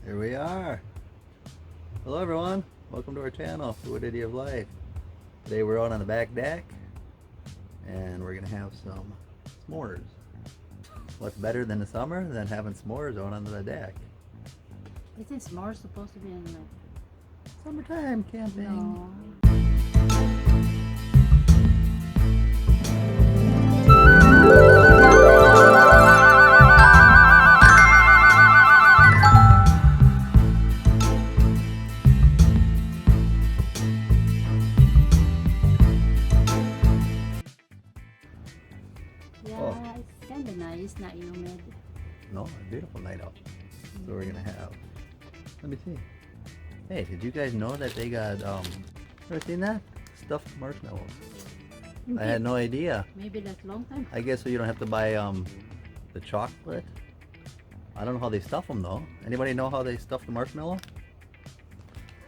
Here we are. Hello everyone, welcome to our channel, Fluidity of Life. Today we're out on the back deck and we're gonna have some s'mores. What's better than the summer than having s'mores out on the deck? Isn't s'mores supposed to be in like Summertime camping. no? Yeah, Oh. it's kind of nice, not humid. No, a beautiful night out. So we're gonna have, let me see. Hey, did you guys know that they got, ever seen that? Stuffed marshmallows. I had no idea. Maybe that's long time. I guess so you don't have to buy the chocolate. I don't know how they stuff them though. Anybody know how they stuff the marshmallow?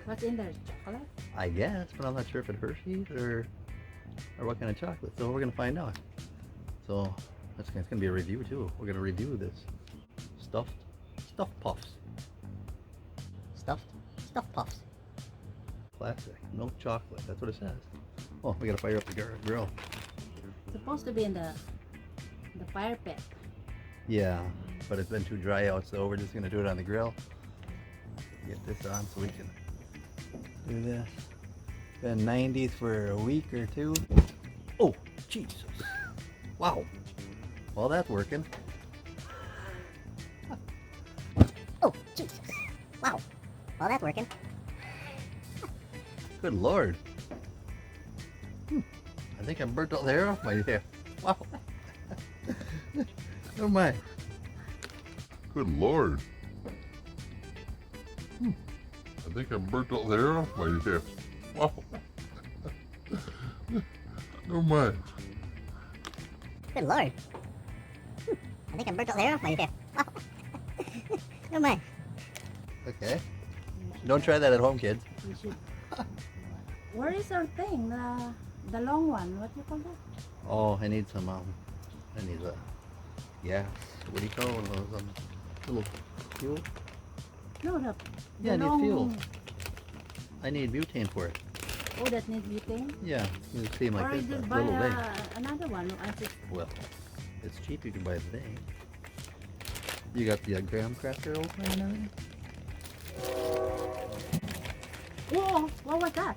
What's in there? Chocolate? I guess, but I'm not sure if it's Hershey's or what kind of chocolate. So we're gonna find out. So it's gonna be a review too. We're gonna review this stuffed puffs. Stuffed puffs. Classic. No chocolate. That's what it says. Oh, we gotta fire up the grill. It's supposed to be in the fire pit. Yeah, but it's been too dry out, so we're just gonna do it on the grill. Get this on so we can do this. Been 90s for a week or two. Oh, Jesus. Wow. Well, that's working. Oh, Jesus. Wow. Well, that's working. Good Lord. I think I burnt all the hair off my hair. Wow. Oh my. Good Lord. I think I burnt all the hair off my hair. Wow. Oh my. Good Lord. I think I burnt all the hair off my hair. Wow. Oh my. Okay. Don't try that at home, kids. We should. Where is our thing? The long one. What do you call that? Oh, I need some, I need a gas. What do you call one of those, little fuel? No, the Yeah, I need long... fuel. I need butane for it. Oh, that needs butane. Yeah, it seems like Or this, you just a buy little big. another one. Well, it's cheap, you can buy the thing. You got the graham cracker opener and everything? Whoa! What was that?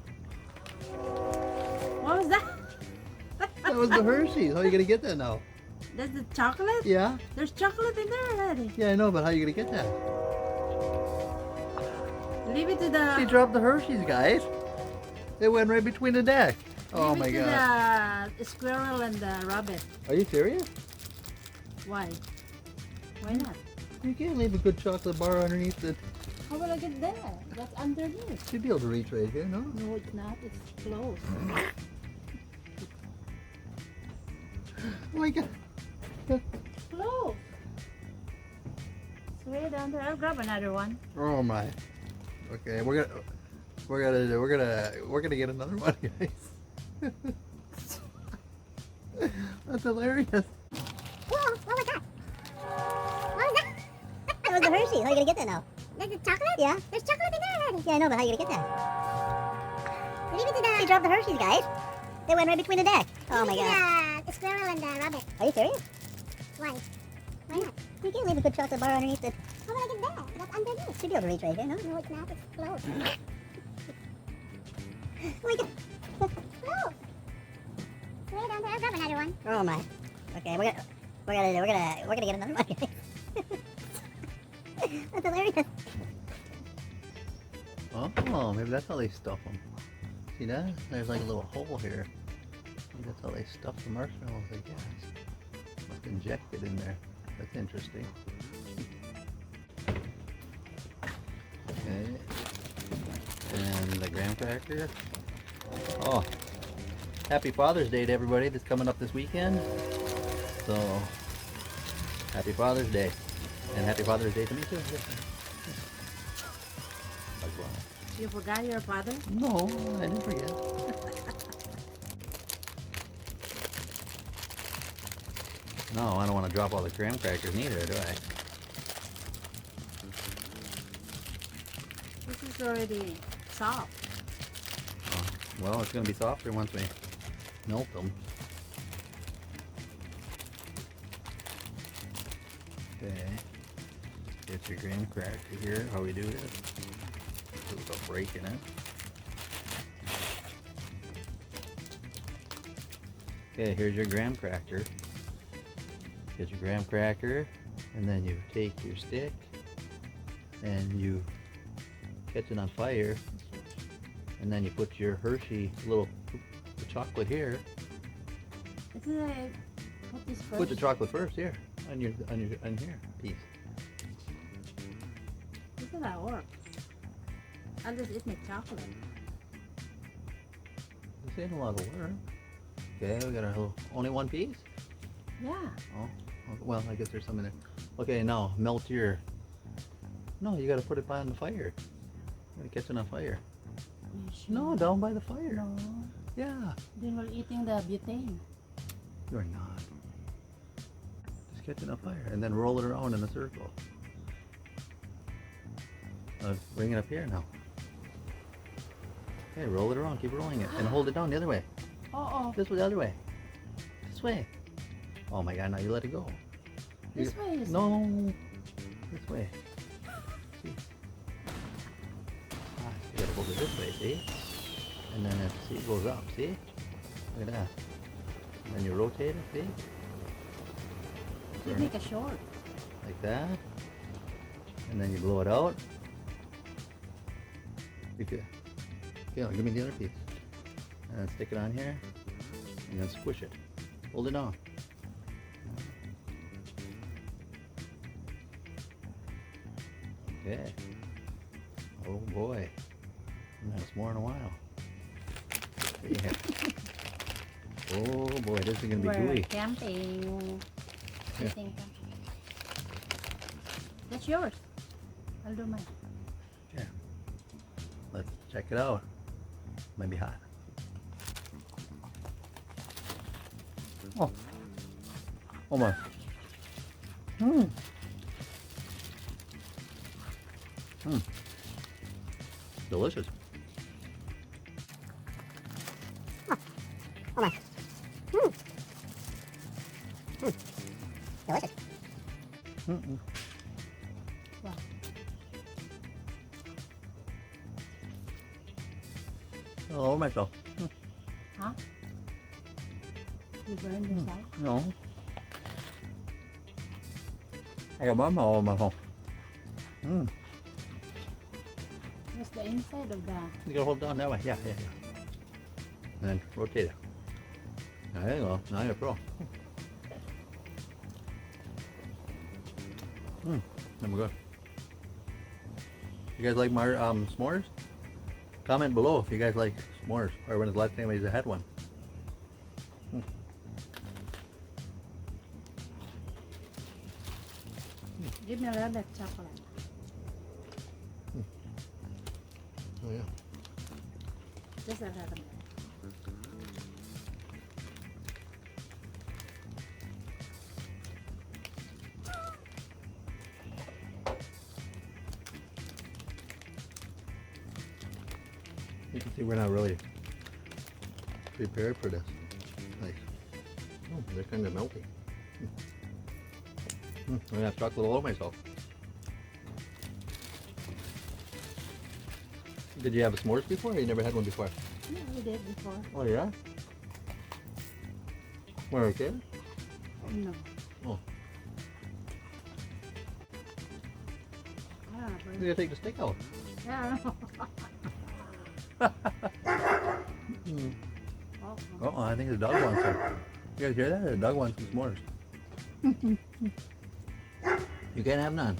What was that? That was the Hershey's. How are you gonna get that now? That's the chocolate? Yeah? There's chocolate in there already. Yeah, I know, but how are you gonna get that? Leave it to She the... dropped the Hershey's, guys. It went right between the deck. Oh Leave my it god. to the squirrel and the rabbit. Are you serious? Why? Why not? You can't leave a good chocolate bar underneath it. How will I get there? That's underneath. You'd be able to reach right here, no? No, it's not. It's closed. Oh my god. Closed. It's way down there. I'll grab another one. Oh my. Okay, we're gonna get another one, guys. That's hilarious. Whoa, what was that? What was that? That was the Hershey. How are you gonna get that now? There's the chocolate? Yeah. There's chocolate in there already. Yeah, I know, but how are you gonna get that? Leave it to the... She dropped the Hershey's, guys. They went right between the deck. Oh my god. The squirrel and the rabbit. Are you serious? Why? Why not? You can't leave a good chocolate bar underneath it. How will I get there? That's underneath. She'd be able to reach right here, no? No, it's not. It's closed. Oh my god. No. It's way down there. I'll grab another one. Oh my. Okay, we're gonna get another one, guys. That's hilarious. Oh, maybe that's how they stuff them. See that? There's like a little hole here. Maybe that's how they stuff the marshmallows, I guess. Must inject it in there. That's interesting. Okay. And the graham cracker. Oh, happy Father's Day to everybody that's coming up this weekend. So, happy Father's Day. And happy Father's Day to me too. As well. You forgot your father? No, I didn't forget. No, I don't want to drop all the graham crackers neither, do I? This is already soft. Well, it's gonna be softer once we melt them. Okay. Get your graham cracker here. How we do this? Without breaking it. Okay, here's your graham cracker. Get your graham cracker, and then you take your stick and you catch it on fire, and then you put your Hershey little chocolate here. This is a, put this first. Put the chocolate first here on here piece. This is how it works. I'll just eat my chocolate. This ain't a lot of work. Okay, we got our little, only one piece? Yeah. Oh, well, I guess there's some in there. Okay, now melt your, no, you gotta put it on the fire. You gotta catch it on fire. You sure? No, down by the fire. No. Yeah. Then we're eating the butane. You're not. Just catch it on fire and then roll it around in a circle. Bring it up here now. Okay, roll it around, keep rolling it, and hold it down the other way. Oh, This way, the other way. This way. Oh my god, now you let it go. this way is. No. This way. See? Ah, you gotta hold it this way, see? And then it goes up, see? Look at that. And then you rotate it, see? You make a short. Like that. And then you blow it out. Okay, now give me the other piece. And then stick it on here. And then squish it. Hold it on. Okay. Oh boy. I'm not s'more in a while. Yeah. Oh boy, this is gonna be We're gooey. camping. Yeah. Eating camping. That's yours. I'll do mine. Yeah. Let's check it out. Might be hot. Oh. Oh my. Mmm. Mmm. Delicious. Oh my. Mm. Mm. Delicious. Mm-mm. Wow. All over myself. Huh? You burned yourself? No. I got mama all over my phone. Mm. What's the inside of the... You gotta hold it down that way. Yeah. And then rotate it. There you go. Now you're pro. Number good. You guys like my s'mores? Comment below if you guys like s'mores, or when the last time you had one. Give me a little bit of chocolate. Oh yeah. Just a little bit. You can see we're not really prepared for this. Nice. Oh, they're kind of melty. I'm gonna have chocolate all over myself. Did you have a s'mores before, or you never had one before? Yeah, we did before. Oh yeah? Where, okay? No. Oh. Yeah, You gotta take the stick out. yeah. Mm. Oh, Oh, I think the dog wants some. You guys hear that? The dog wants some s'mores. You can't have none.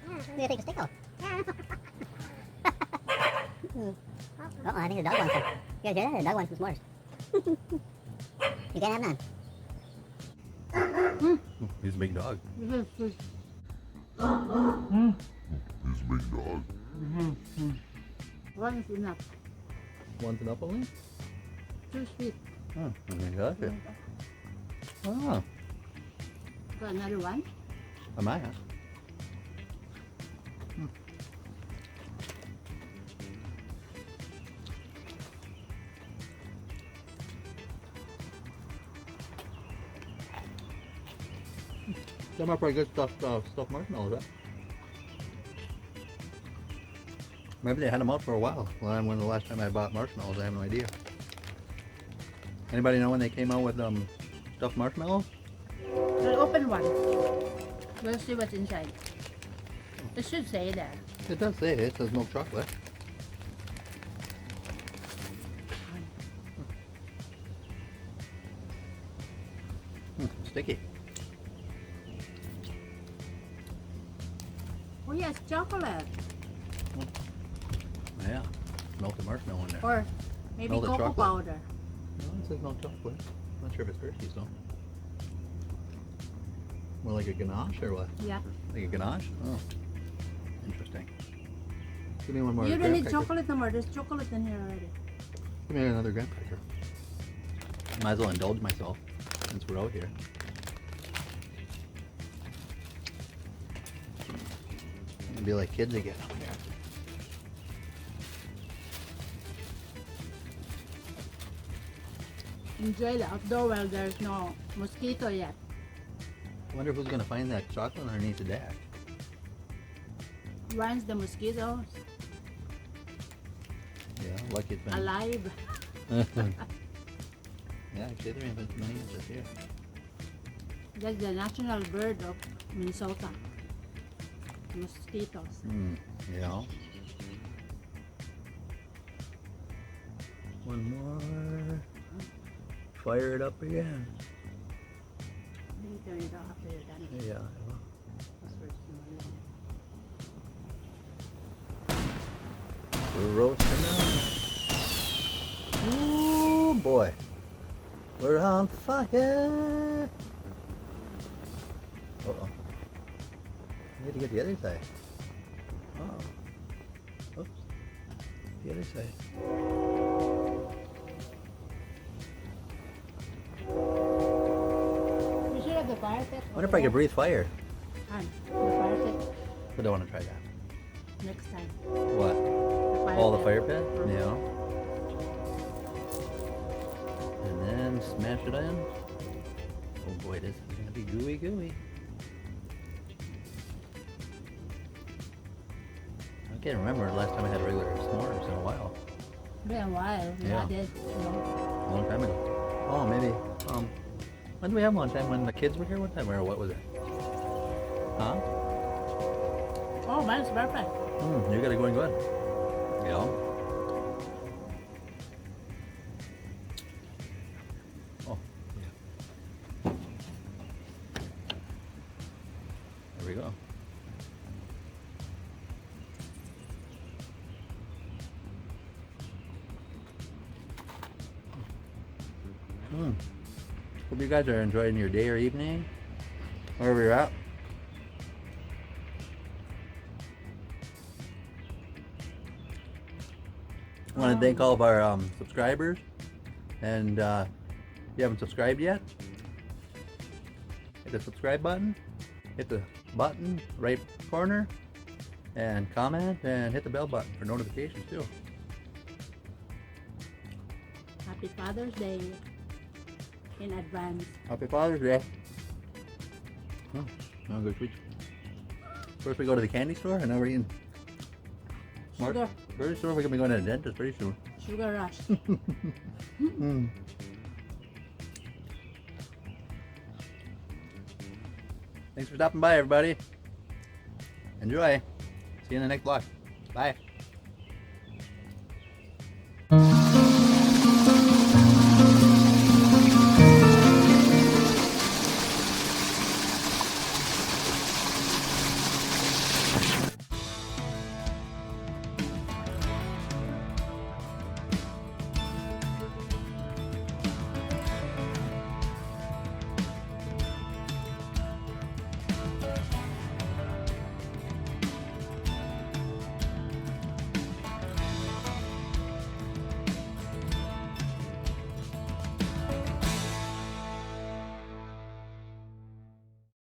You gotta take a stick off. Uh-oh, I think the dog wants some. You guys hear that? The dog wants some s'mores. You can't have none. He's a big dog. He's a big dog. one is enough. One's enough only? Too sweet. Oh, I mean, that's it. Oh, So another one? am I? Huh? Them are pretty good stuffed marshmallows, right? Maybe they had them out for a while. Well, when the last time I bought marshmallows, I have no idea. Anybody know when they came out with stuffed marshmallows? We'll open one. We'll see what's inside. It should say that. It does say it says milk chocolate. Sticky. Oh yes, chocolate. Yeah, melted marshmallow in there. Or maybe Melted cocoa chocolate. powder. No, it says milk chocolate. I'm not sure if it's Hershey's though. More like a ganache or what? Yeah. Like a ganache? Oh, interesting. Give me one more. You don't graham need cracker. chocolate no more. There's chocolate in here already. Give me another graham cracker. Might as well indulge myself since we're out here. It'd be like kids again out here. Enjoy the outdoor while there's no mosquito yet. I wonder who's gonna find that chocolate underneath the dash. Once the mosquitoes Yeah, lucky it's been. alive. Yeah, actually there ain't been too many inches here. That's the national bird of Minnesota. Mosquitoes. Yeah. One more. Fire it up again. Maybe turn it off after you're done. Yeah. That's where it's smelling. We're roasting them. Ooh boy. We're on fire. Uh-oh. I need to get the other side. Oh. Oops. The other side. You should have the fire pit. I wonder if I could breathe fire. The fire pit But I want to try that. next time. What? Oh, the fire pit? Yeah. And then smash it in. Oh boy, this is gonna be gooey. I can't remember the last time I had regular s'mores in a while. Been a while. Yeah. I did. A long time ago. Oh, maybe. When did we have one time when the kids were here? What time or what was it? Huh? Oh, mine's perfect. You got it going good. Yeah. Oh, yeah. There we go. Hope you guys are enjoying your day or evening, wherever you're at. I want to thank all of our subscribers, and if you haven't subscribed yet, hit the subscribe button, hit the button right corner, and comment, and hit the bell button for notifications too. Happy Father's Day in advance. Happy Father's Day. Oh, good sweet. First we go to the candy store, and now we're eating. Sugar. Pretty sure we're gonna be going to the dentist pretty soon. Sugar rush. Thanks for stopping by, everybody. Enjoy. See you in the next vlog. Bye.